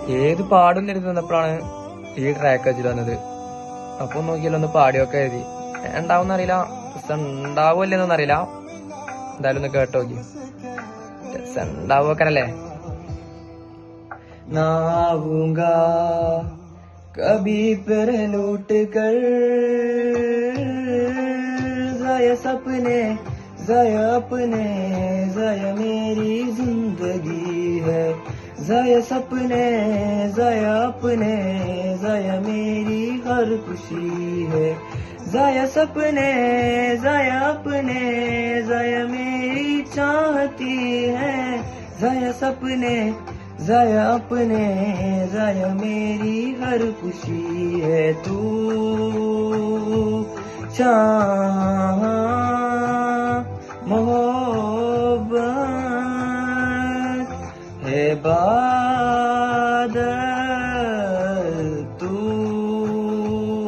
ഏത് പാടും ഇരുന്നപ്പോഴാണ് ഈ ട്രാക്ക് വെച്ചിട്ട് വന്നത്. അപ്പൊ നോക്കിയാലോ ഒന്ന് പാടിയൊക്കെ എഴുതി. ഉണ്ടാവും അറിയില്ല, ഉണ്ടാവൂല്ലെന്നൊന്നും അറിയില്ല. എന്തായാലും ഒന്ന് കേട്ടോ നോക്കി, ഉണ്ടാവുമല്ലേ. नाऊंगा कभी फिर लूट कर जाया सपने जाया अपने जाया मेरी जिंदगी है जाया सपने जाया अपने जाया मेरी हर खुशी है जाया सपने जाया अपने जाया मेरी चाहती है जाया सपने जाया अपने जाया मेरी हर खुशी है तू चाह मोहब्बत है बादल तू